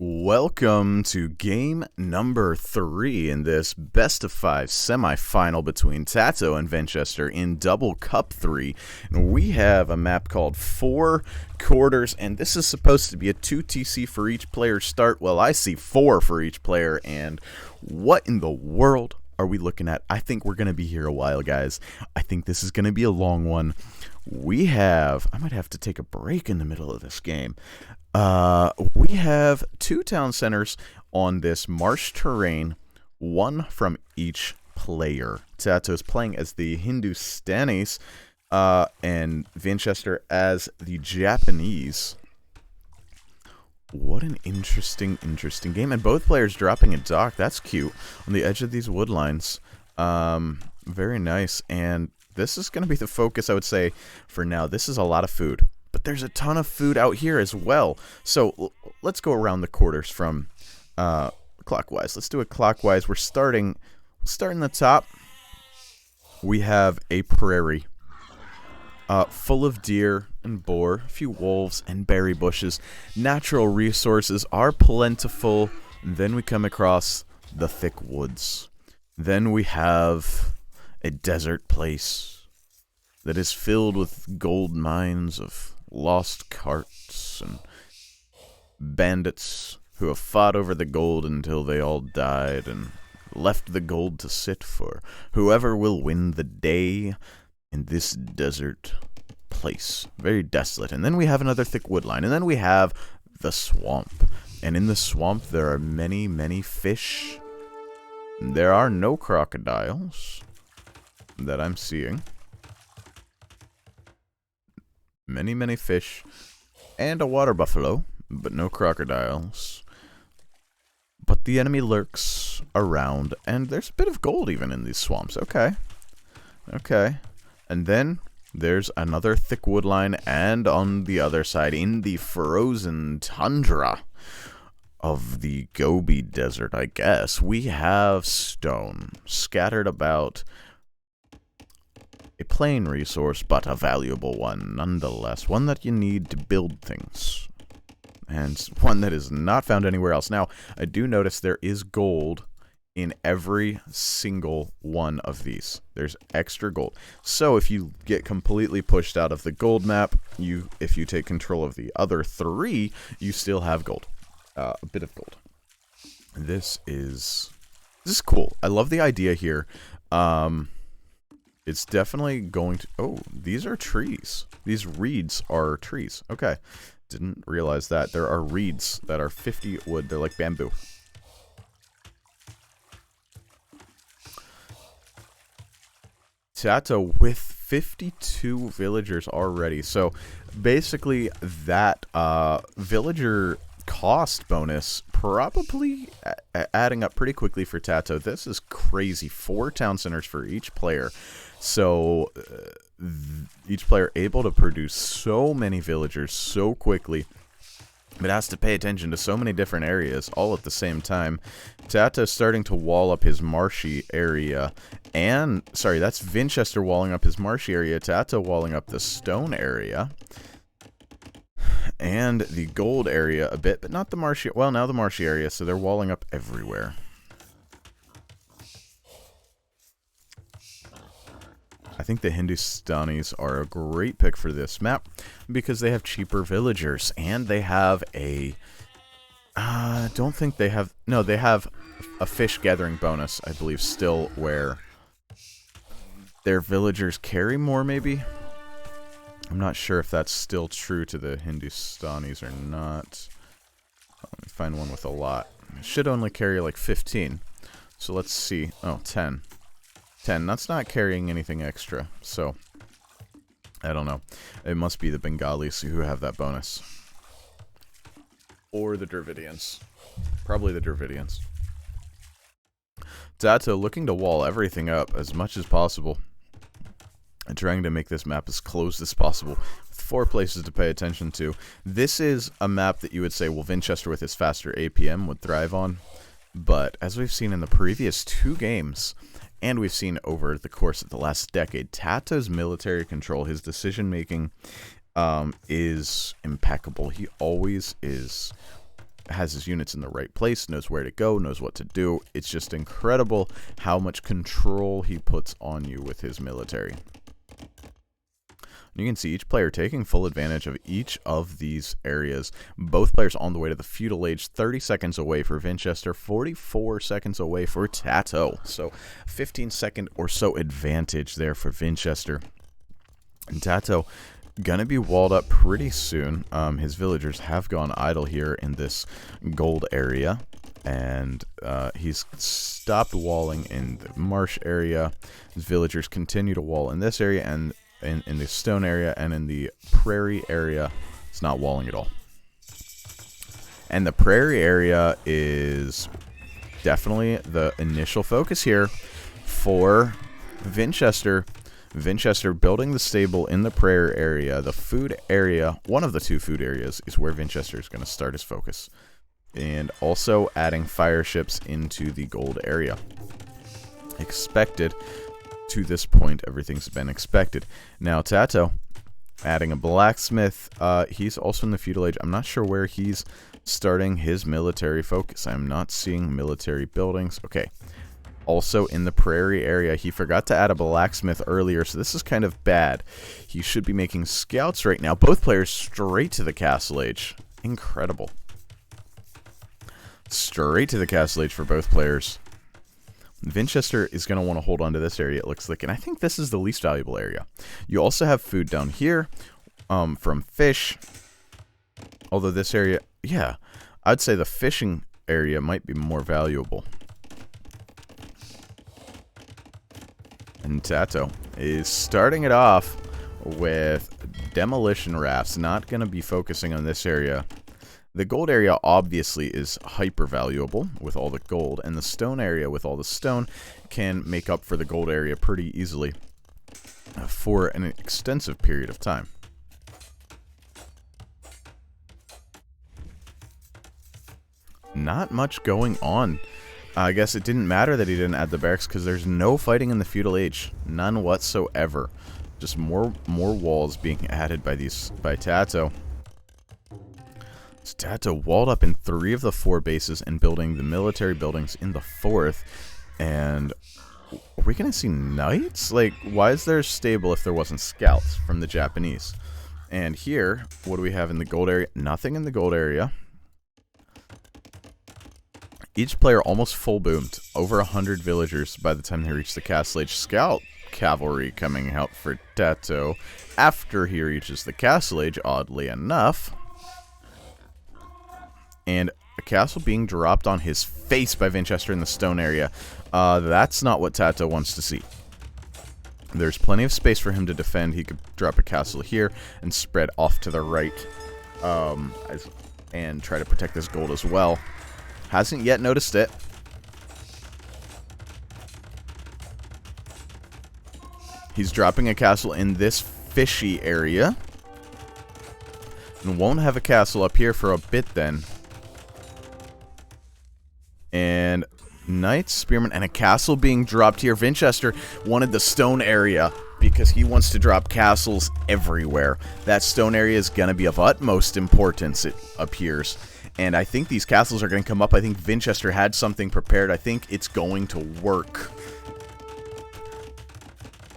Welcome to game number 3 in this best of 5 semifinal between Tatoh and Vinchester in Double Cup 3. And we have a map called 4 Quarters, and this is supposed to be a 2 TC for each player start. Well, I see 4 for each player, and what in the world are we looking at? I think we're going to be here a while, guys. I think this is going to be a long one. I might have to take a break in the middle of this game. We have 2 town centers on this marsh terrain, one from each player. Tato's playing as the Hindustanis, and Vinchester as the Japanese. What an interesting game. And both players dropping a dock. That's cute. On the edge of these wood lines. Very nice. And this is going to be the focus, I would say, for now. This is a lot of food. But there's a ton of food out here as well. So let's go around the quarters from clockwise. Let's do it clockwise. We'll start in the top. We have a prairie full of deer and boar, a few wolves and berry bushes. Natural resources are plentiful. Then we come across the thick woods. Then we have a desert place that is filled with gold mines of lost carts and bandits who have fought over the gold until they all died and left the gold to sit for whoever will win the day in this desert place. Very desolate. And then we have another thick wood line. And then we have the swamp. And in the swamp there are many fish. There are no crocodiles that I'm seeing. Many fish, and a water buffalo, but no crocodiles. But the enemy lurks around, and there's a bit of gold even in these swamps. Okay. And then there's another thick wood line, and on the other side, in the frozen tundra of the Gobi Desert, I guess, we have stone scattered about. A plain resource, but a valuable one nonetheless. One that you need to build things. And one that is not found anywhere else. Now, I do notice there is gold in every single one of these. There's extra gold. So if you get completely pushed out of the gold map, if you take control of the other 3, you still have gold. A bit of gold. This is cool. I love the idea here. It's definitely going to... Oh, these are trees. These reeds are trees. Okay. Didn't realize that. There are reeds that are 50 wood. They're like bamboo. Tatoh with 52 villagers already. So, basically, that villager cost bonus probably adding up pretty quickly for Tatoh. This is crazy. 4 town centers for each player. So each player able to produce so many villagers so quickly. It has to pay attention to so many different areas all at the same time. Tato's starting to wall up his marshy area. And, sorry, that's Vinchester walling up his marshy area. Tatoh walling up the stone area. And the gold area a bit, but not the marshy. Well, now the marshy area, so they're walling up everywhere. I think the Hindustanis are a great pick for this map because they have cheaper villagers and they have a... don't think they have... No, they have a fish gathering bonus, I believe, still where their villagers carry more, maybe? I'm not sure if that's still true to the Hindustanis or not. Let me find one with a lot. It should only carry like 15. So let's see. Oh, 10. 10. That's not carrying anything extra. So, I don't know. It must be the Bengalis who have that bonus. Or the Dravidians. Probably the Dravidians. Tatoh looking to wall everything up as much as possible. And trying to make this map as closed as possible. With 4 places to pay attention to. This is a map that you would say, well, Vinchester with his faster APM would thrive on. But as we've seen in the previous 2 games, and we've seen over the course of the last decade, Tato's military control, his decision-making, is impeccable. He always is has his units in the right place, knows where to go, knows what to do. It's just incredible how much control he puts on you with his military. You can see each player taking full advantage of each of these areas. Both players on the way to the feudal age, 30 seconds away for Vinchester, 44 seconds away for Tatoh. So 15-second or so advantage there for Vinchester. And Tatoh gonna be walled up pretty soon. His villagers have gone idle here in this gold area. And he's stopped walling in the marsh area. His villagers continue to wall in this area, and in the stone area, and in the prairie area, it's not walling at all. And the prairie area is definitely the initial focus here for Vinchester. Vinchester building the stable in the prairie area. The food area, one of the two food areas, is where Vinchester is going to start his focus. And also adding fire ships into the gold area. Expected. To this point, everything's been expected. Now, Tatoh, adding a blacksmith. He's also in the feudal age. I'm not sure where he's starting his military focus. I'm not seeing military buildings. Okay. Also in the prairie area, he forgot to add a blacksmith earlier, so this is kind of bad. He should be making scouts right now. Both players straight to the castle age. Incredible. Straight to the castle age for both players. Vinchester is going to want to hold on to this area, it looks like, and I think this is the least valuable area. You also have food down here from fish, although this area, yeah, I'd say the fishing area might be more valuable. And Tatoh is starting it off with demolition rafts, not going to be focusing on this area. The gold area obviously is hyper valuable with all the gold, and the stone area with all the stone can make up for the gold area pretty easily for an extensive period of time. Not much going on. I guess it didn't matter that he didn't add the barracks because there's no fighting in the feudal age. None whatsoever. Just more walls being added by Tatoh. Tatoh walled up in 3 of the 4 bases and building the military buildings in the 4th. And are we going to see knights? Like, why is there a stable if there wasn't scouts from the Japanese? And here, what do we have in the gold area? Nothing in the gold area. Each player almost full boomed. Over 100 villagers by the time they reach the castle age. Scout cavalry coming out for Tatoh after he reaches the castle age, oddly enough. And a castle being dropped on his face by Vinchester in the stone area. That's not what Tatoh wants to see. There's plenty of space for him to defend. He could drop a castle here and spread off to the right. And try to protect this gold as well. Hasn't yet noticed it. He's dropping a castle in this fishy area. And won't have a castle up here for a bit then. And knights, spearmen, and a castle being dropped here. Vinchester wanted the stone area because he wants to drop castles everywhere. That stone area is going to be of utmost importance, it appears. And I think these castles are going to come up. I think Vinchester had something prepared. I think it's going to work.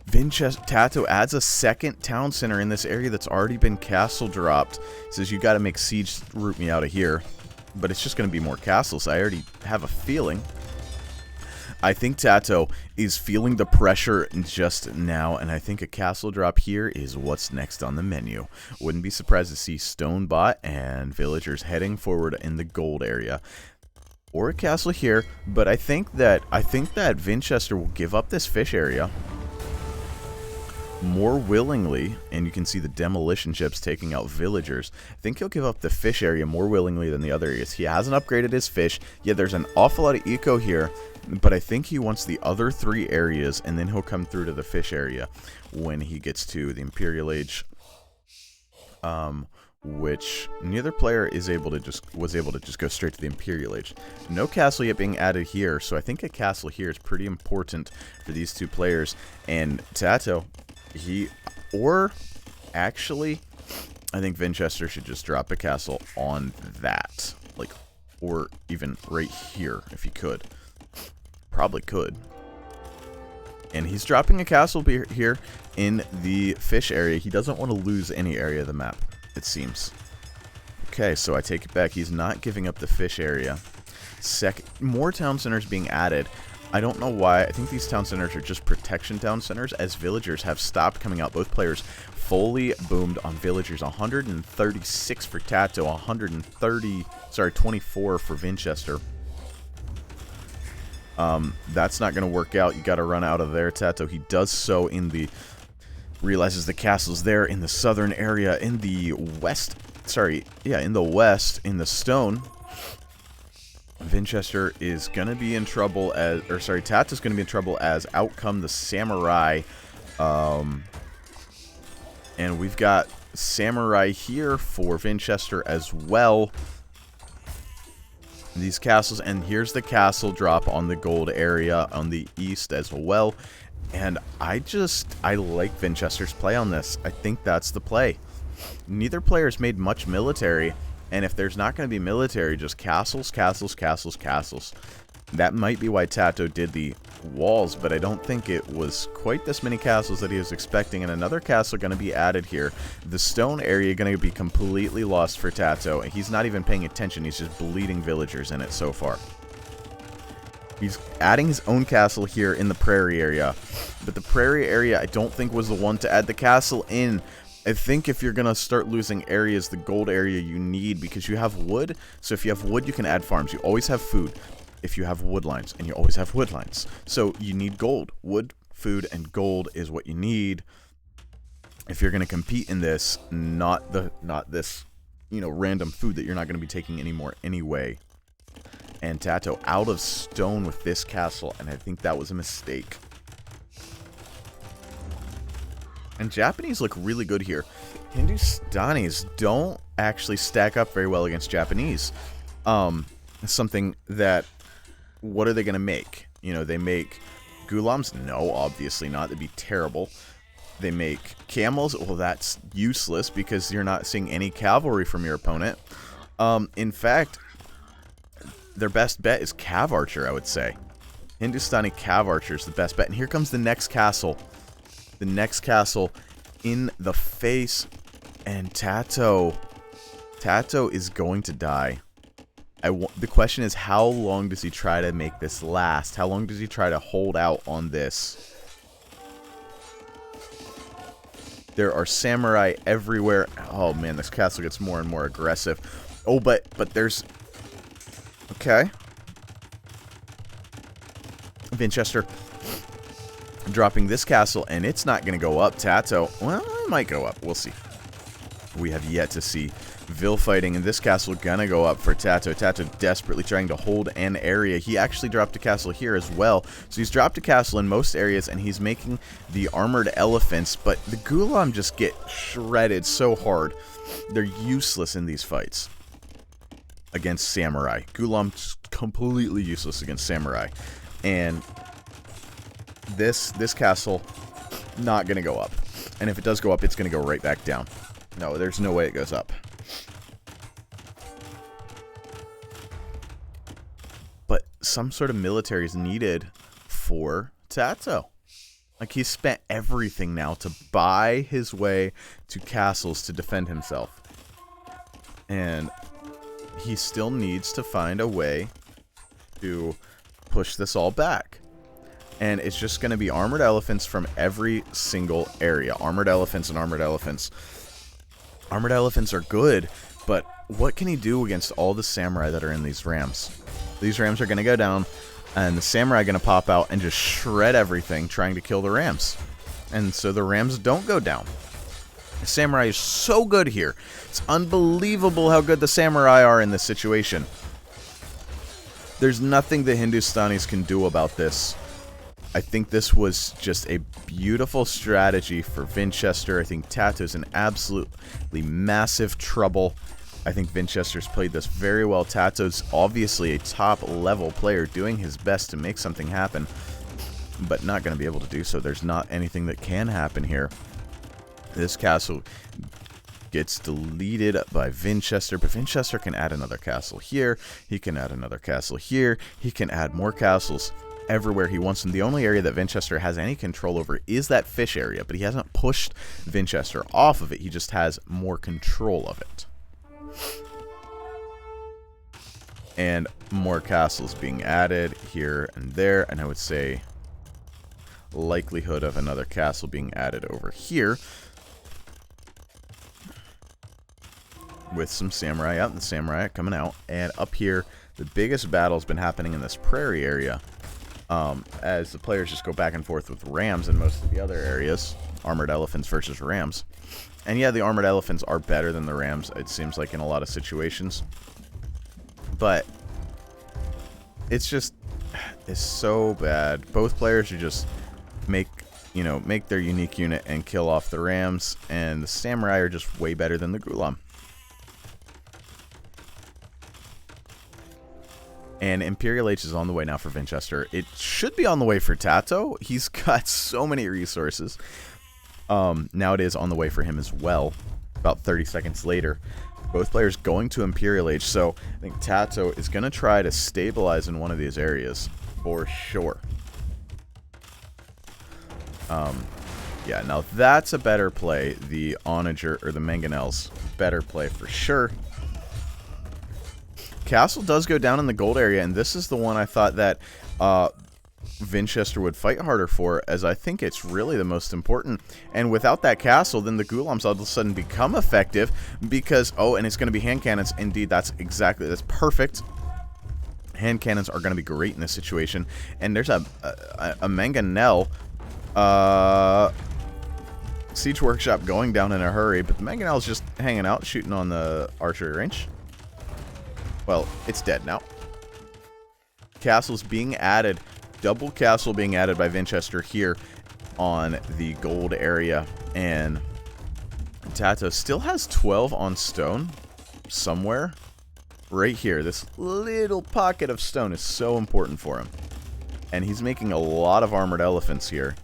Tatoh adds a second town center in this area that's already been castle dropped. He says, you got to make siege root me out of here. But it's just going to be more castles. I already have a feeling. I think Tatoh is feeling the pressure just now, and I think a castle drop here is what's next on the menu. Wouldn't be surprised to see Stonebot and villagers heading forward in the gold area. Or a castle here, but I think that Vinchester will give up this fish area more willingly, and you can see the demolition ships taking out villagers. I think he'll give up the fish area more willingly than the other areas. He hasn't upgraded his fish. Yeah, there's an awful lot of eco here, but I think he wants the other 3 areas, and then he'll come through to the fish area when he gets to the Imperial Age, which neither player was able to just go straight to the Imperial Age. No castle yet being added here, so I think a castle here is pretty important for these 2 players. And Tatoh, actually, I think Vinchester should just drop a castle on that. Like, or even right here, if he could. Probably could. And he's dropping a castle here in the fish area. He doesn't want to lose any area of the map, it seems. Okay, so I take it back. He's not giving up the fish area. More town centers being added. I don't know why. I think these town centers are just protection town centers, as villagers have stopped coming out. Both players fully boomed on villagers. 136 for Tatoh, 24 for Vinchester. That's not going to work out. You got to run out of there, Tatoh. He does so in the... realizes the castle's there in the southern area, in the west. Sorry, yeah, in the west, in the stone. Vinchester is going to be in trouble as... Or, sorry, Tatoh's going to be in trouble as out come the samurai. And we've got samurai here for Vinchester as well. These castles, and here's the castle drop on the gold area on the east as well. And I like Vinchester's play on this. I think that's the play. Neither player's made much military, and if there's not going to be military, just castles, castles, castles, castles. That might be why Tatoh did the walls, but I don't think it was quite this many castles that he was expecting. And another castle going to be added here. The stone area going to be completely lost for Tatoh. He's not even paying attention. He's just bleeding villagers in it so far. He's adding his own castle here in the prairie area. But the prairie area, I don't think was the one to add the castle in. I think if you're going to start losing areas, the gold area you need, because you have wood. So if you have wood, you can add farms. You always have food. If you have wood lines, and you always have wood lines. So you need gold. Wood, food, and gold is what you need if you're going to compete in this, not this, random food that you're not going to be taking anymore anyway. And Tatoh out of stone with this castle, and I think that was a mistake. And Japanese look really good here. Hindustanis don't actually stack up very well against Japanese. Something that... What are they going to make? They make gulams? No, obviously not. That'd be terrible. They make camels? Well, that's useless because you're not seeing any cavalry from your opponent. In fact, their best bet is Cav Archer, I would say. Hindustani Cav Archer is the best bet. And here comes the next castle. The next castle in the face. And Tatoh is going to die. The question is, how long does he try to make this last? How long does he try to hold out on this? There are samurai everywhere. Oh man, this castle gets more and more aggressive. Oh, but there's... Okay. Vinchester dropping this castle, and it's not going to go up. Tatoh, well, it might go up. We'll see. We have yet to see. Vil fighting, and this castle gonna go up for Tatoh. Tatoh desperately trying to hold an area. He actually dropped a castle here as well. So he's dropped a castle in most areas, and he's making the armored elephants, but the Gulam just get shredded so hard. They're useless in these fights against samurai. Gulam completely useless against samurai. And this castle not gonna go up. And if it does go up, it's gonna go right back down. No, there's no way it goes up. But some sort of military is needed for Tatoh. Like, he's spent everything now to buy his way to castles to defend himself. And he still needs to find a way to push this all back. And it's just going to be armored elephants from every single area. Armored elephants and armored elephants. Armored elephants are good, but what can he do against all the samurai that are in these rams? These rams are going to go down, and the samurai are going to pop out and just shred everything trying to kill the rams. And so the rams don't go down. The samurai is so good here. It's unbelievable how good the samurai are in this situation. There's nothing the Hindustanis can do about this. I think this was just a beautiful strategy for Vinchester. I think Tatoh's in absolutely massive trouble. I think Vinchester's played this very well. Tatoh's obviously a top-level player doing his best to make something happen, but not going to be able to do so. There's not anything that can happen here. This castle gets deleted by Vinchester, but Vinchester can add another castle here. He can add another castle here. He can add more castles everywhere he wants, and the only area that Vinchester has any control over is that fish area, but he hasn't pushed Vinchester off of it. He just has more control of it. And more castles being added here and there, and I would say likelihood of another castle being added over here with some samurai out, the samurai coming out, and up here the biggest battle's been happening in this prairie area, as the players just go back and forth with rams in most of the other areas. Armored elephants versus rams. And yeah, the armored elephants are better than the rams, it seems like, in a lot of situations. But it's so bad. Both players are just make their unique unit and kill off the rams, and the samurai are just way better than the gulam. And Imperial H is on the way now for Vinchester. It should be on the way for Tatoh. He's got so many resources. Now it is on the way for him as well. About 30 seconds later. Both players going to Imperial Age, so I think Tatoh is going to try to stabilize in one of these areas, for sure. Yeah, now that's a better play. The Onager, or the Mangonels, better play for sure. Castle does go down in the gold area, and this is the one I thought that Vinchester would fight harder for, as I think it's really the most important. And without that castle, then the Gulams all of a sudden become effective, because, oh, and it's going to be hand cannons. Indeed, that's perfect. Hand cannons are going to be great in this situation. And there's a Mangonel siege workshop going down in a hurry, but the Mangonel's just hanging out, shooting on the archery range. Well, it's dead now. Castles being added. Double castle being added by Vinchester here on the gold area. And Tatoh still has 12 on stone somewhere. Right here. This little pocket of stone is so important for him. And he's making a lot of armored elephants here.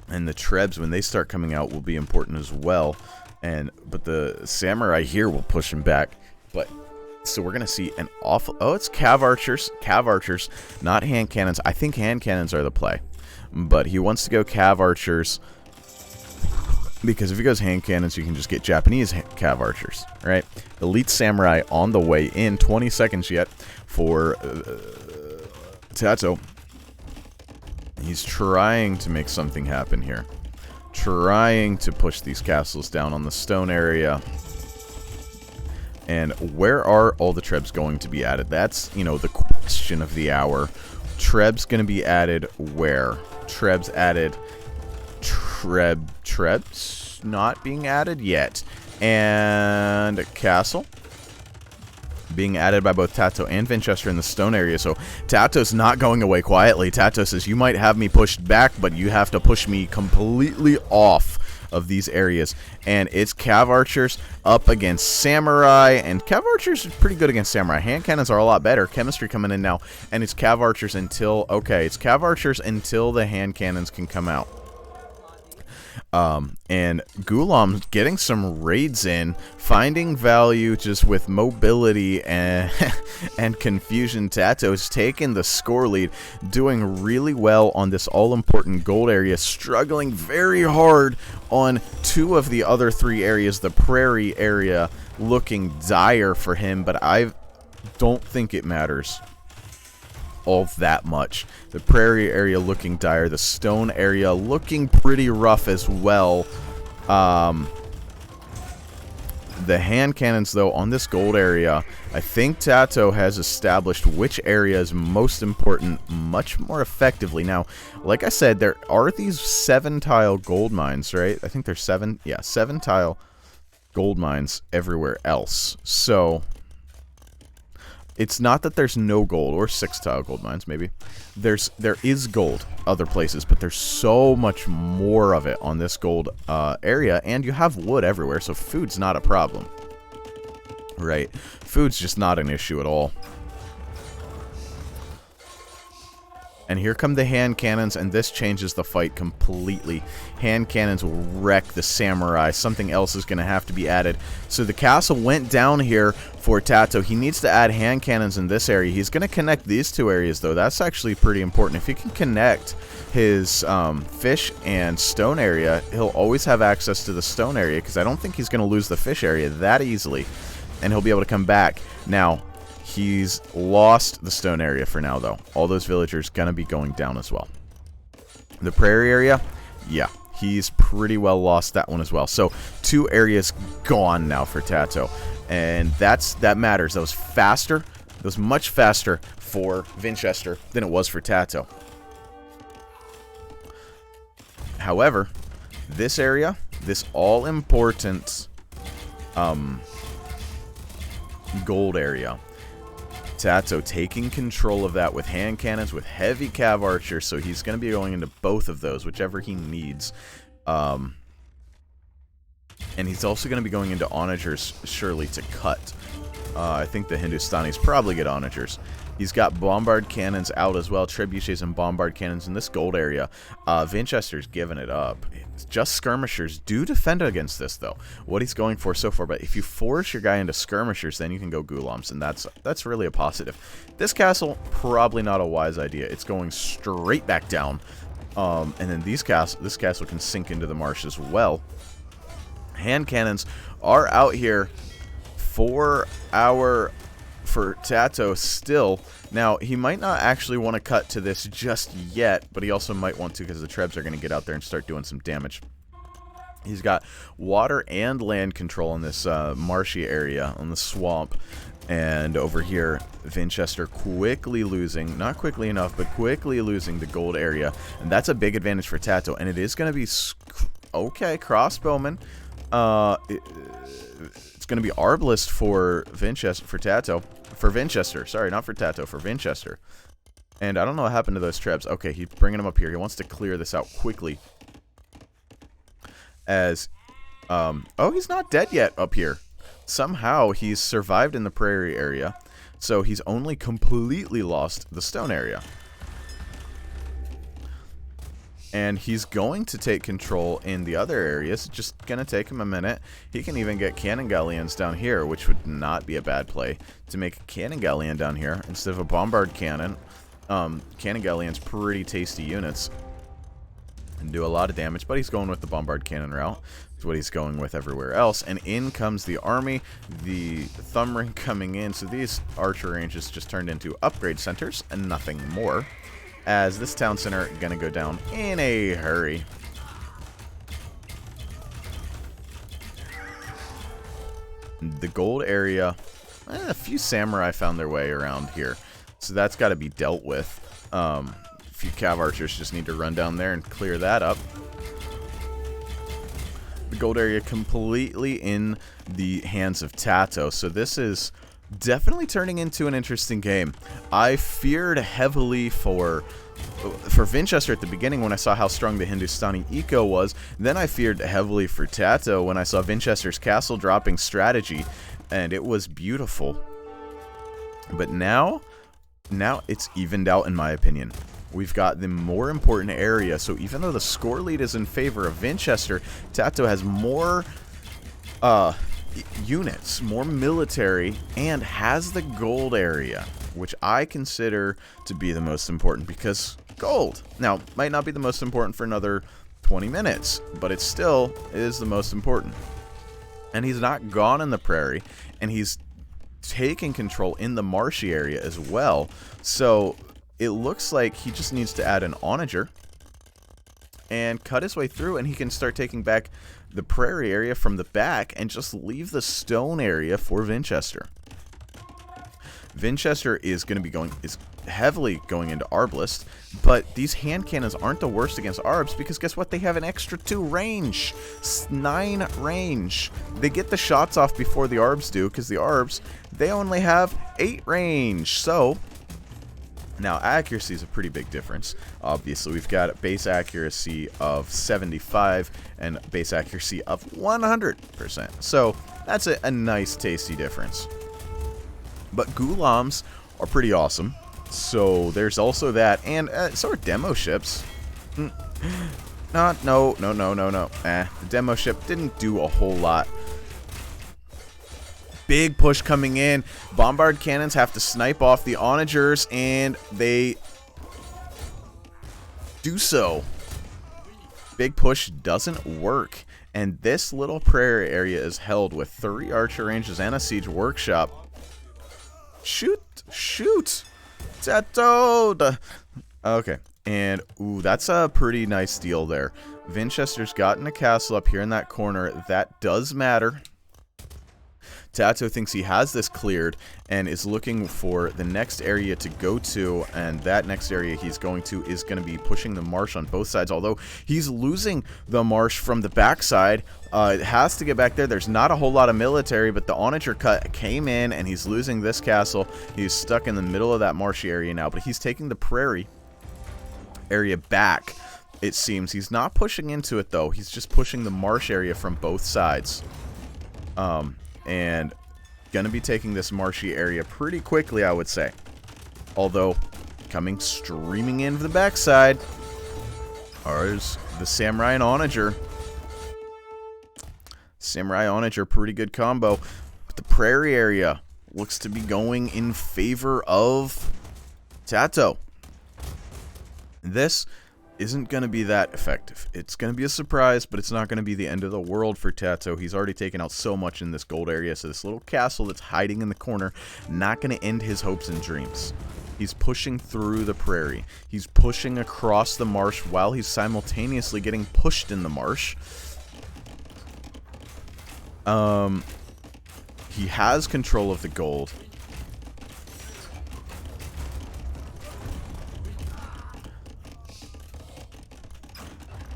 And the Trebs, when they start coming out, will be important as well. But the samurai here will push him back. But so we're going to see an awful... Oh, it's cav archers. Cav archers, not hand cannons. I think hand cannons are the play. But he wants to go cav archers, because if he goes hand cannons, you can just get Japanese cav archers, right? Elite samurai on the way in. 20 seconds yet for Tatoh. He's trying to make something happen here. Trying to push these castles down on the stone area. And where are all the Trebs going to be added? That's, the question of the hour. Trebs going to be added where? Trebs added. Trebs not being added yet. And castle being added by both Tatoh and Vinchester in the stone area. So Tatoh's not going away quietly. Tatoh says, you might have me pushed back, but you have to push me completely off of these areas. And it's cav archers up against samurai, and cav archers are pretty good against samurai. Hand cannons are a lot better. Chemistry coming in now, and it's cav archers until it's cav archers until the hand cannons can come out. And Gulam getting some raids in, finding value just with mobility and confusion. Tatoh is taking the score lead, doing really well on this all-important gold area, struggling very hard on two of the other three areas. The prairie area looking dire for him, but I don't think it matters all that much. The prairie area looking dire, the stone area looking pretty rough as well. The hand cannons, though, on this gold area, I think Tatoh has established which area is most important much more effectively. Now, like I said, there are these 7-tile gold mines, right? I think there's 7 tile gold mines everywhere else. So it's not that there's no gold, or 6-tile gold mines, maybe. There is gold other places, but there's so much more of it on this gold area, and you have wood everywhere, so food's not a problem. Right? Food's just not an issue at all. And here come the hand cannons, and this changes the fight completely. Hand cannons will wreck the samurai. Something else is going to have to be added. So the castle went down here for Tatoh. He needs to add hand cannons in this area. He's going to connect these two areas, though. That's actually pretty important. If he can connect his fish and stone area, he'll always have access to the stone area, because I don't think he's going to lose the fish area that easily. And he'll be able to come back. Now, he's lost the stone area for now, though. All those villagers going to be going down as well. The prairie area, yeah, he's pretty well lost that one as well. So 2 areas gone now for Tatoh. And that matters. That was faster. It was much faster for Vinchester than it was for Tatoh. However, this area, this all-important gold area, Tatoh taking control of that with hand cannons, with heavy cav archers, so he's going to be going into both of those, whichever he needs. And he's also going to be going into onagers, surely, to cut. I think the Hindustanis probably get onagers. He's got bombard cannons out as well, trebuchets and bombard cannons in this gold area. Vinchester's giving it up. Just skirmishers do defend against this, though. What he's going for so far, but if you force your guy into skirmishers, then you can go ghulams, and that's really a positive. This castle, probably not a wise idea. It's going straight back down, and then this castle can sink into the marsh as well. Hand cannons are out here for Tatoh still. Now, he might not actually want to cut to this just yet, but he also might want to because the trebs are going to get out there and start doing some damage. He's got water and land control in this marshy area, on the swamp. And over here, Vinchester quickly losing, not quickly enough, but quickly losing the gold area. And that's a big advantage for Tatoh. And it is going to be, okay, crossbowman. It's going to be arbalist for Tatoh. For Vinchester. Sorry, not for Tatoh. For Vinchester. And I don't know what happened to those trebs. Okay, he's bringing them up here. He wants to clear this out quickly. As, oh, he's not dead yet up here. Somehow, he's survived in the prairie area. So, he's only completely lost the stone area. And he's going to take control in the other areas. It's just going to take him a minute. He can even get cannon galleons down here, which would not be a bad play. To make a cannon galleon down here instead of a bombard cannon. Cannon galleons, pretty tasty units. And do a lot of damage, but he's going with the bombard cannon route. That's what he's going with everywhere else. And in comes the army. The thumb ring coming in. So these archer ranges just turned into upgrade centers and nothing more. As this town center gonna go down in a hurry. The gold area, a few samurai found their way around here, so that's got to be dealt with. A few cav archers just need to run down there and clear that up. The gold area completely in the hands of Tatoh, so this is definitely turning into an interesting game. I feared heavily for Vinchester at the beginning when I saw how strong the Hindustani eco was. Then I feared heavily for Tatoh when I saw Vinchester's castle dropping strategy, and it was beautiful. But now it's evened out in my opinion. We've got the more important area, so even though the score lead is in favor of Vinchester, Tatoh has more units, more military, and has the gold area, which I consider to be the most important because gold. Now, might not be the most important for another 20 minutes, but it still is the most important. And he's not gone in the prairie, and he's taking control in the marshy area as well. So it looks like he just needs to add an onager and cut his way through, and he can start taking back the prairie area from the back and just leave the stone area for Vinchester. Vinchester is going to be heavily going into arbalist, but these hand cannons aren't the worst against arbs because guess what? They have an extra 2 range. 9 range. They get the shots off before the arbs do because the arbs, they only have 8 range. So now, accuracy is a pretty big difference. Obviously, we've got a base accuracy of 75 and base accuracy of 100%. So, that's a nice, tasty difference. But ghulams are pretty awesome. So there's also that, and so are demo ships. No. The demo ship didn't do a whole lot. Big push coming in. Bombard cannons have to snipe off the onagers, and they do so. Big push doesn't work, and this little prairie area is held with 3 archer ranges and a siege workshop. Shoot! Tatoh! Okay, and ooh, that's a pretty nice deal there. Vinchester's gotten a castle up here in that corner. That does matter. Tatoh thinks he has this cleared and is looking for the next area to go to, and that next area he's going to is going to be pushing the marsh on both sides, although he's losing the marsh from the backside. It has to get back there. There's not a whole lot of military, but the onager cut came in, and he's losing this castle. He's stuck in the middle of that marshy area now, but he's taking the prairie area back, it seems. He's not pushing into it, though. He's just pushing the marsh area from both sides. And gonna be taking this marshy area pretty quickly, I would say. Although, coming streaming in from the backside are the Samurai and Onager. Samurai Onager, pretty good combo. But the prairie area looks to be going in favor of Tatoh. This isn't going to be that effective. It's going to be a surprise, but it's not going to be the end of the world for Tatoh. He's already taken out so much in this gold area, so this little castle that's hiding in the corner, not going to end his hopes and dreams. He's pushing through the prairie. He's pushing across the marsh while he's simultaneously getting pushed in the marsh. He has control of the gold.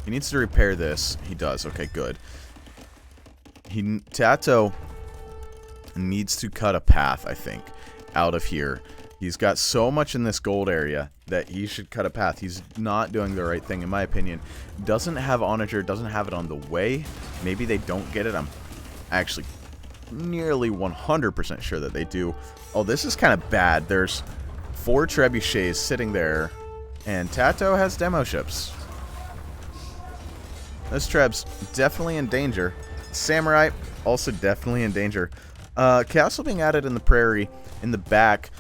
He needs to repair this. He does. Okay, good. Tatoh needs to cut a path, I think, out of here. He's got so much in this gold area that he should cut a path. He's not doing the right thing, in my opinion. Doesn't have Onager, doesn't have it on the way. Maybe they don't get it. I'm actually nearly 100% sure that they do. Oh, this is kind of bad. There's 4 trebuchets sitting there, and Tatoh has demo ships. This Treb's definitely in danger. Samurai also definitely in danger. Castle being added in the prairie in the back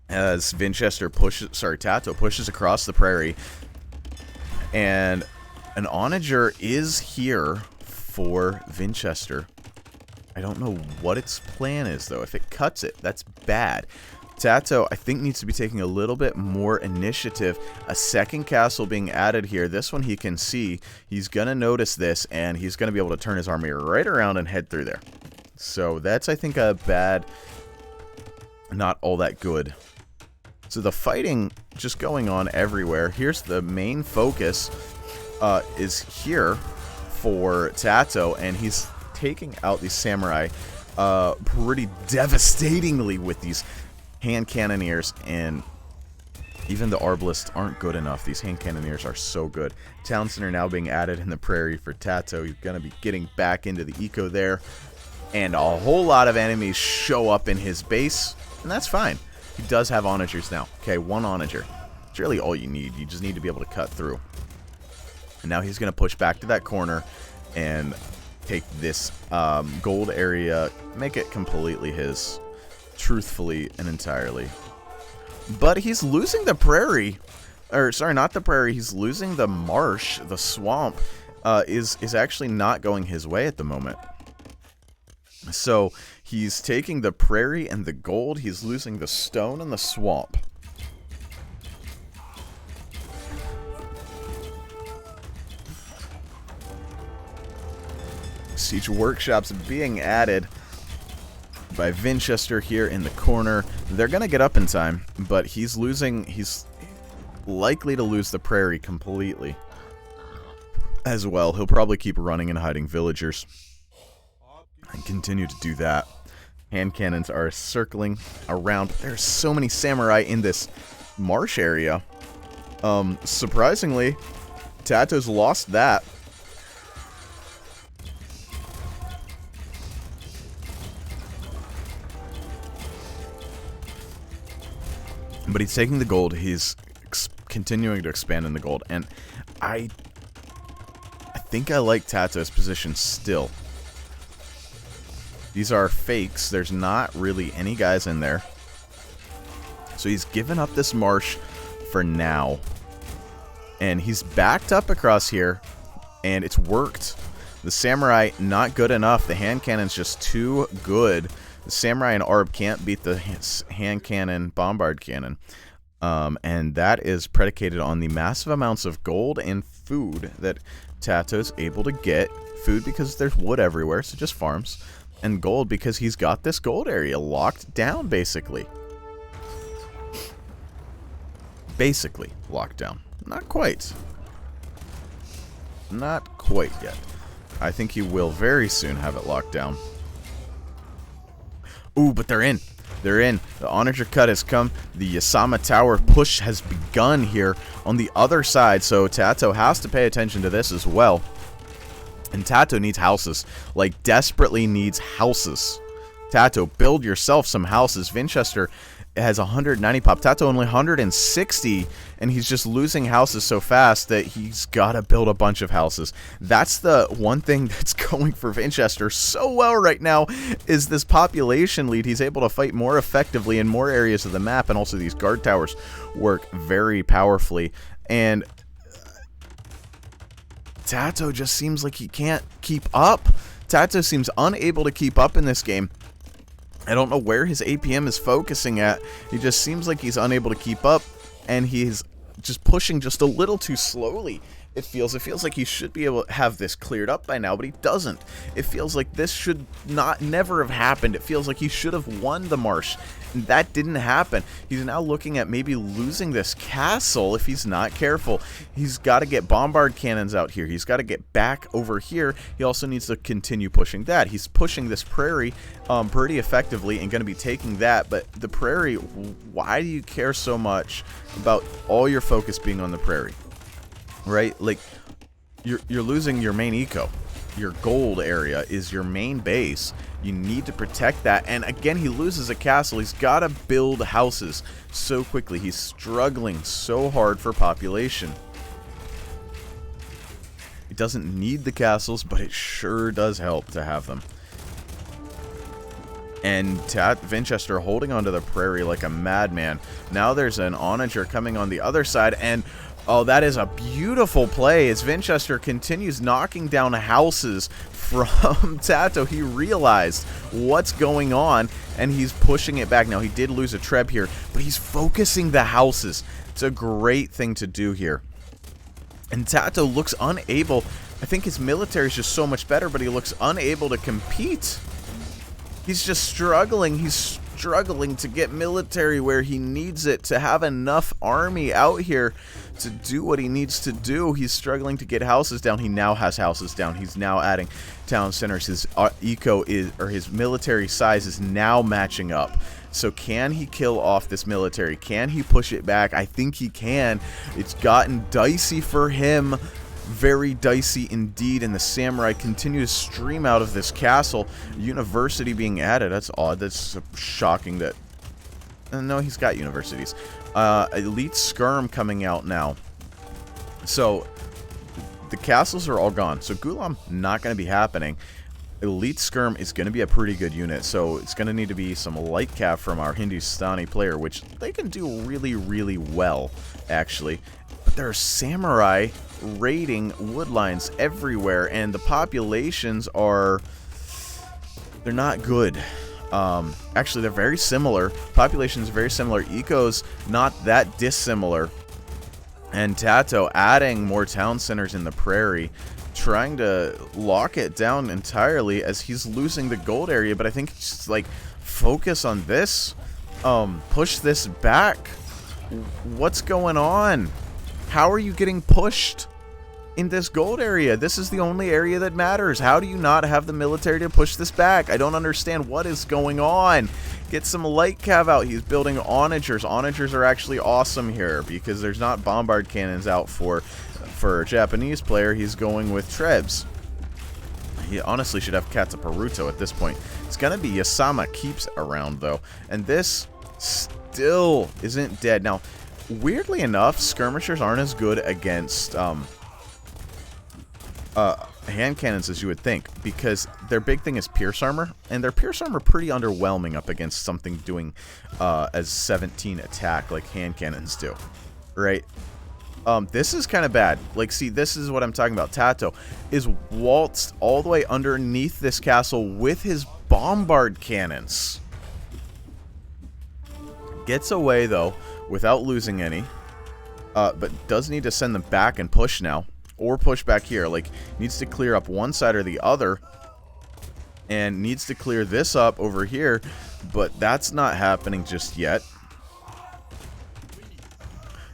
as Tatoh pushes across the prairie. And an Onager is here for Vinchester. I don't know what its plan is, though. If it cuts it, that's bad. Tatoh, I think, needs to be taking a little bit more initiative. A second castle being added here. This one he can see. He's going to notice this, and he's going to be able to turn his army right around and head through there. So that's, I think, a bad, not all that good. So the fighting just going on everywhere. Here's the main focus is here for Tatoh, and he's taking out these samurai pretty devastatingly with these hand cannoneers, and even the arbalists aren't good enough. These hand cannoneers are so good. Town center now being added in the prairie for Tatoh. He's going to be getting back into the eco there, and a whole lot of enemies show up in his base, and that's fine. He does have onagers now. Okay, 1 onager. It's really all you need. You just need to be able to cut through. And now he's going to push back to that corner and take this gold area, make it completely his, truthfully and entirely. But he's losing the prairie, or sorry, not the prairie, he's losing the marsh. The swamp is actually not going his way at the moment. So he's taking the prairie and the gold. He's losing the stone and the swamp. Siege workshops being added by Vinchester here in the corner. They're going to get up in time, but he's likely to lose the prairie completely as well. He'll probably keep running and hiding villagers and continue to do that. Hand cannons are circling around. There's so many samurai in this marsh area. Surprisingly, Tato's lost that. But he's taking the gold. He's continuing to expand in the gold. And I think I like Tato's position still. These are fakes. There's not really any guys in there. So he's given up this marsh for now. And he's backed up across here. And it's worked. The samurai, not good enough. The hand cannon's just too good. The samurai and Arb can't beat the hand cannon, bombard cannon. And that is predicated on the massive amounts of gold and food that Tato's able to get. Food because there's wood everywhere, so just farms. And gold because he's got this gold area locked down, basically. Basically locked down. Not quite. Not quite yet. I think he will very soon have it locked down. Ooh, but they're in. They're in. The onager cut has come. The Yasama Tower push has begun here on the other side. So Tatoh has to pay attention to this as well. And Tatoh needs houses. Like, desperately needs houses. Tatoh, build yourself some houses. Vinchester has 190 pop. Tatoh only 160. And he's just losing houses so fast that he's got to build a bunch of houses. That's the one thing that's going for Vinchester so well right now is this population lead. He's able to fight more effectively in more areas of the map. And also these guard towers work very powerfully. And Tatoh just seems like he can't keep up. Tatoh seems unable to keep up in this game. I don't know where his APM is focusing at. He just seems like he's unable to keep up, and he's just pushing just a little too slowly. It feels like he should be able to have this cleared up by now, but he doesn't. It feels like this should never have happened. It feels like he should have won the marsh, and that didn't happen. He's now looking at maybe losing this castle if he's not careful. He's got to get bombard cannons out here. He's got to get back over here. He also needs to continue pushing that. He's pushing this prairie pretty effectively and going to be taking that, but the prairie, why do you care so much about all your focus being on the prairie? Right? Like, you're losing your main eco. Your gold area is your main base. You need to protect that. And again, he loses a castle. He's got to build houses so quickly. He's struggling so hard for population. He doesn't need the castles, but it sure does help to have them. And Vinchester holding onto the prairie like a madman. Now there's an onager coming on the other side, and oh, that is a beautiful play as Vinchester continues knocking down houses from Tatoh. He realized what's going on, and he's pushing it back. Now, he did lose a treb here, but he's focusing the houses. It's a great thing to do here. And Tatoh looks unable. I think his military is just so much better, but he looks unable to compete. He's just struggling. He's struggling to get military where he needs it, to have enough army out here to do what he needs to do. He's struggling to get houses down. He now has houses down. He's now adding town centers. His eco is, or his military size is now matching up. So can he kill off this military? Can he push it back? I think he can. It's gotten dicey for him. Very dicey indeed, and the samurai continue to stream out of this castle. University being added. That's odd. That's shocking that... No, he's got universities. Elite skirm coming out now. So, the castles are all gone. So, Gulam not going to be happening. Elite skirm is going to be a pretty good unit. So, it's going to need to be some light cap from our Hindustani player, which they can do really, really well, actually. But there are samurai raiding woodlines everywhere, and the populations are... they're not good. Actually, they're very similar. Populations very similar. Eco's not that dissimilar. And Tatoh adding more town centers in the prairie, trying to lock it down entirely as he's losing the gold area. But I think just like focus on this, push this back. What's going on? How are you getting pushed in this gold area? This is the only area that matters. How do you not have the military to push this back? I don't understand what is going on. Get some light cav out. He's building onagers. Onagers are actually awesome here because there's not bombard cannons out for a Japanese player. He's going with trebs. He honestly should have Katsuparuto at this point. It's going to be Yasama keeps around, though. And this still isn't dead. Now, weirdly enough, skirmishers aren't as good against hand cannons as you would think, because their big thing is pierce armor, and their pierce armor pretty underwhelming up against something doing as 17 attack like hand cannons do, right? This is kind of bad. Like, see, this is what I'm talking about. Tatoh is waltzed all the way underneath this castle with his bombard cannons. Gets away, though, without losing any. But does need to send them back and push now. Or push back here. Like, needs to clear up one side or the other. And needs to clear this up over here. But that's not happening just yet.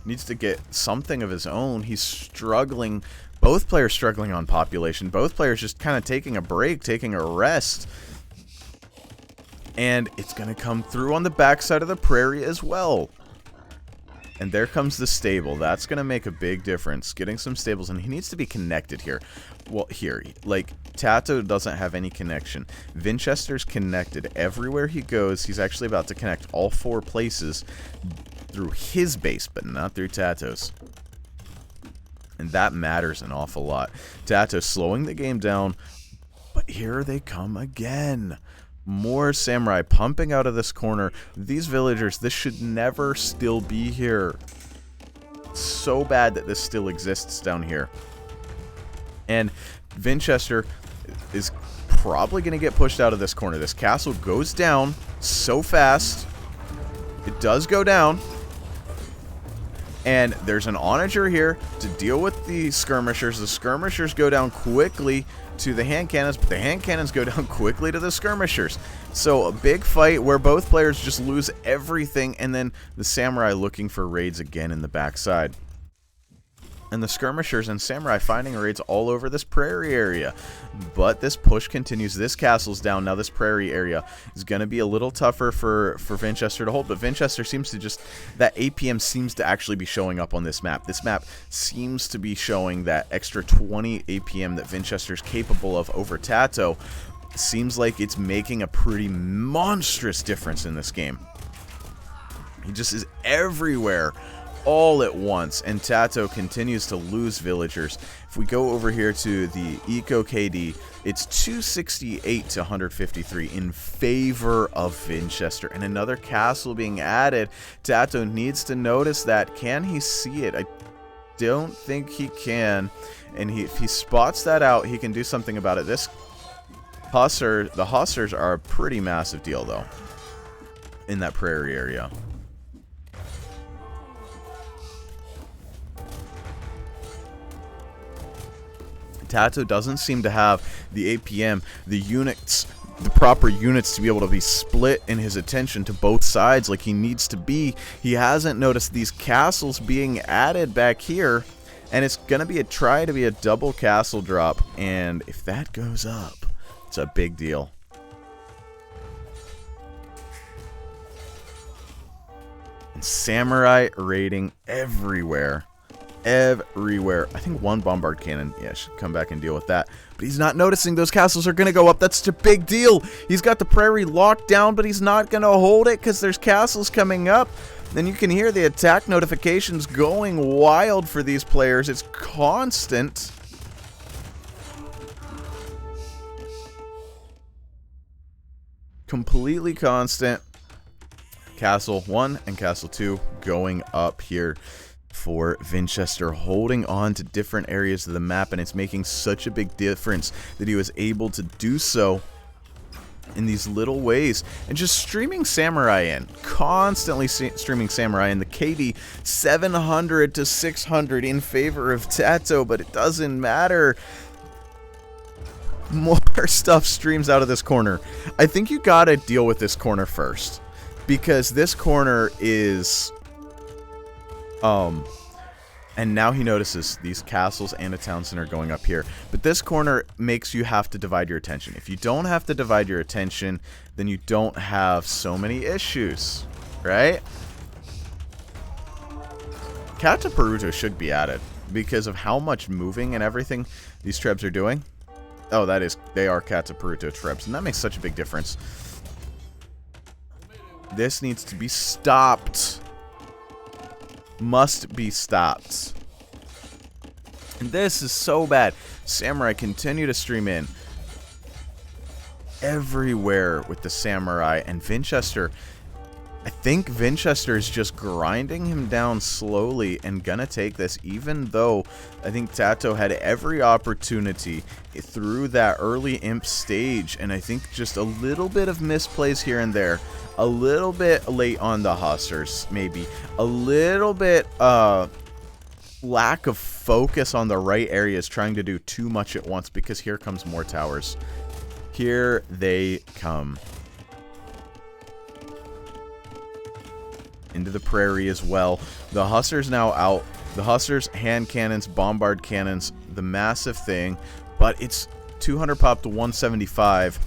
Needs to get something of his own. He's struggling. Both players struggling on population. Both players just kind of taking a break, taking a rest. And it's going to come through on the backside of the prairie as well. And there comes the stable. That's going to make a big difference. Getting some stables, and he needs to be connected here. Well, here, like, Tatoh doesn't have any connection. Vinchester's connected. Everywhere he goes, he's actually about to connect all 4 places through his base, but not through Tatoh's. And that matters an awful lot. Tatoh slowing the game down, but here they come again. More samurai pumping out of this corner. These villagers, this should never still be here. So bad that this still exists down here. And Vinchester is probably going to get pushed out of this corner. This castle goes down so fast. It does go down. And there's an onager here to deal with the skirmishers. The skirmishers go down quickly to the hand cannons, but the hand cannons go down quickly to the skirmishers. So a big fight where both players just lose everything, and then the samurai looking for raids again in the backside. And the skirmishers and samurai finding raids all over this prairie area. But this push continues. This castle's down. Now this prairie area is going to be a little tougher for Vinchester to hold. But Vinchester seems to just... That APM seems to actually be showing up on this map. This map seems to be showing that extra 20 APM that Vinchester's capable of over Tatoh. Seems like it's making a pretty monstrous difference in this game. He just is everywhere all at once, and Tatoh continues to lose villagers. If we go over here to the Eco KD, it's 268 to 153 in favor of Vinchester, and another castle being added. Tatoh needs to notice that. Can he see it? I don't think he can, and if he spots that out, he can do something about it. The Hussars are a pretty massive deal, though, in that prairie area. Tatoh doesn't seem to have the APM, the units, the proper units to be able to be split in his attention to both sides like he needs to be. He hasn't noticed these castles being added back here, and it's going to be try to be a double castle drop, and if that goes up, it's a big deal. And samurai raiding everywhere. Everywhere. I think one bombard cannon, yeah, should come back and deal with that. But he's not noticing those castles are going to go up. That's a big deal. He's got the prairie locked down, but he's not going to hold it because there's castles coming up. Then you can hear the attack notifications going wild for these players. It's constant. Completely constant. Castle 1 and Castle 2 going up here for Vinchester, holding on to different areas of the map, and it's making such a big difference that he was able to do so in these little ways, and just streaming samurai in, constantly streaming samurai in. The KD 700 to 600 in favor of Tatoh, but it doesn't matter. More stuff streams out of this corner. I think you gotta deal with this corner first, because this corner is and now he notices these castles and a town center going up here. But this corner makes you have to divide your attention. If you don't have to divide your attention, then you don't have so many issues, right? Cataparuto should be added because of how much moving and everything these trebs are doing. Oh, they are Cataparuto trebs, and that makes such a big difference. This needs to be stopped. Must be stopped. And this is so bad. Samurai continue to stream in. Everywhere with the Samurai. And Vinchester, I think Vinchester is just grinding him down slowly and gonna take this, even though I think Tatoh had every opportunity through that early imp stage, and I think just a little bit of misplays here and there, a little bit late on the Hussars, maybe a little bit lack of focus on the right areas, trying to do too much at once, because here comes more towers. Here they come. Into the prairie as well. The Hussars now out. The Hussars, hand cannons, bombard cannons, the massive thing. But it's 200 pop to 175.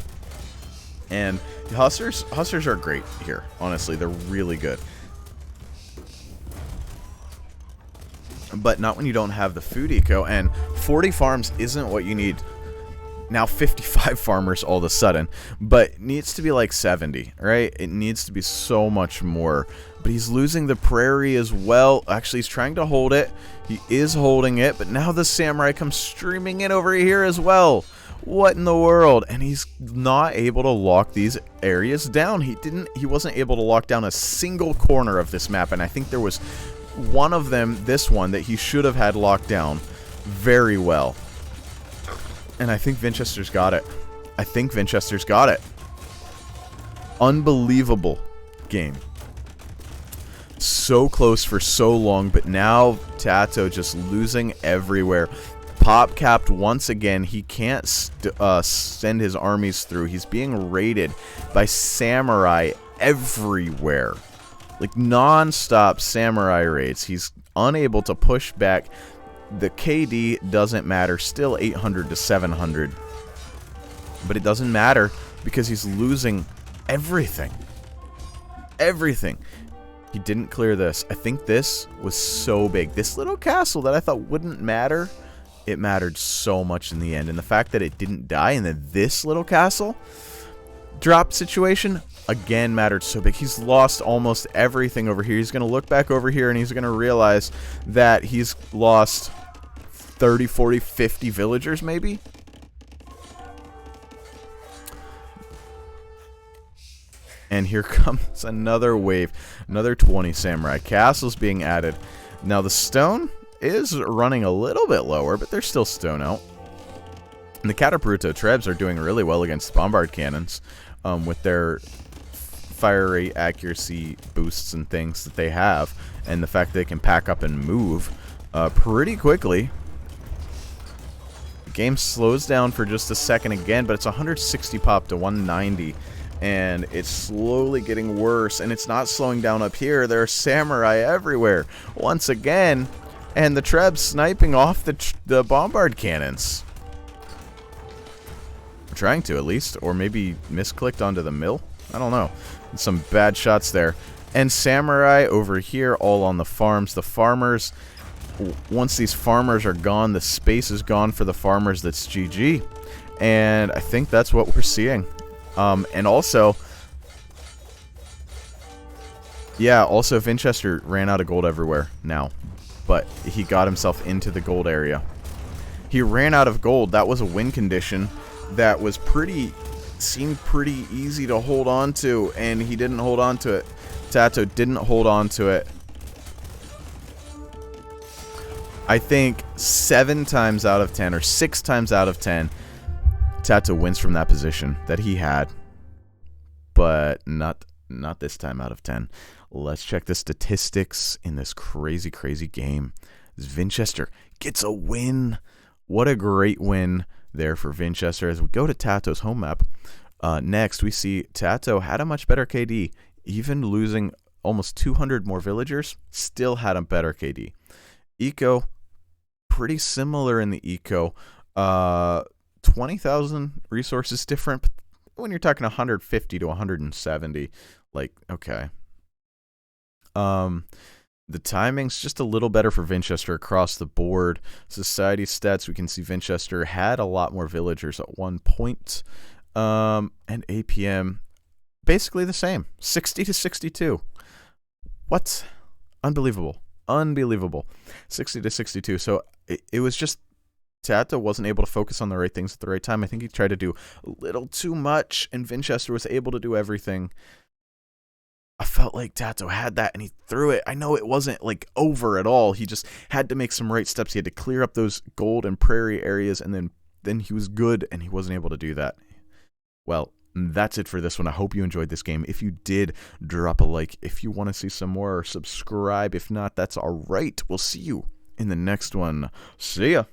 And the Hussars are great here. Honestly, they're really good. But not when you don't have the food eco. And 40 farms isn't what you need. Now 55 farmers all of a sudden, but it needs to be like 70, right? It needs to be so much more. But he's losing the prairie as well. Actually, he's trying to hold it. He is holding it, but now the Samurai comes streaming in over here as well. What in the world? And he's not able to lock these areas down. He wasn't able to lock down a single corner of this map, and I think there was one of them, this one, that he should have had locked down very well. And I think Vinchester's got it. I think Vinchester's got it. Unbelievable game. So close for so long, but now Tatoh just losing everywhere. Pop capped once again. He can't send his armies through. He's being raided by Samurai everywhere. Like non-stop Samurai raids. He's unable to push back. The KD doesn't matter, still 800 to 700. But it doesn't matter because he's losing everything. Everything. He didn't clear this. I think this was so big. This little castle that I thought wouldn't matter, it mattered so much in the end. And the fact that it didn't die and then this little castle drop situation, again, mattered so big. He's lost almost everything over here. He's going to look back over here and he's going to realize that he's lost 30, 40, 50 villagers maybe. And here comes another wave. Another 20 Samurai. Castles being added. Now the stone is running a little bit lower, but there's still stone out. And the Catapulto Trebs are doing really well against bombard cannons with their fire rate accuracy boosts and things that they have, and the fact that they can pack up and move pretty quickly. The game slows down for just a second again, but it's 160 pop to 190, and it's slowly getting worse, and it's not slowing down up here. There are Samurai everywhere once again, and the Trebs sniping off the bombard cannons. Trying to, at least, or maybe misclicked onto the mill. I don't know. Some bad shots there. And Samurai over here, all on the farms. The farmers, once these farmers are gone, the space is gone for the farmers. That's GG. And I think that's what we're seeing. And also, yeah, also Vinchester ran out of gold everywhere now. But he got himself into the gold area. He ran out of gold. That was a win condition that was seemed pretty easy to hold on to, and he didn't hold on to it. Tatoh didn't hold on to it. I think 7 times out of 10 or 6 times out of 10 Tatoh wins from that position that he had, but not this time out of 10. Let's check the statistics in this crazy game. Vinchester gets a win. What a great win there for Vinchester. As we go to Tato's home map, next we see Tatoh had a much better KD, even losing almost 200 more villagers, still had a better KD. Eco, pretty similar in the eco. 20,000 resources different, but when you're talking 150 to 170, like, okay. The timing's just a little better for Vinchester across the board. Society stats, we can see Vinchester had a lot more villagers at one point. And APM, basically the same. 60 to 62. What? Unbelievable. Unbelievable. 60 to 62. So it was just Tatoh wasn't able to focus on the right things at the right time. I think he tried to do a little too much, and Vinchester was able to do everything. I felt like Tatoh had that, and he threw it. I know it wasn't like over at all. He just had to make some right steps. He had to clear up those gold and prairie areas, and then he was good, and he wasn't able to do that. Well, that's it for this one. I hope you enjoyed this game. If you did, drop a like. If you want to see some more, subscribe. If not, that's all right. We'll see you in the next one. See ya.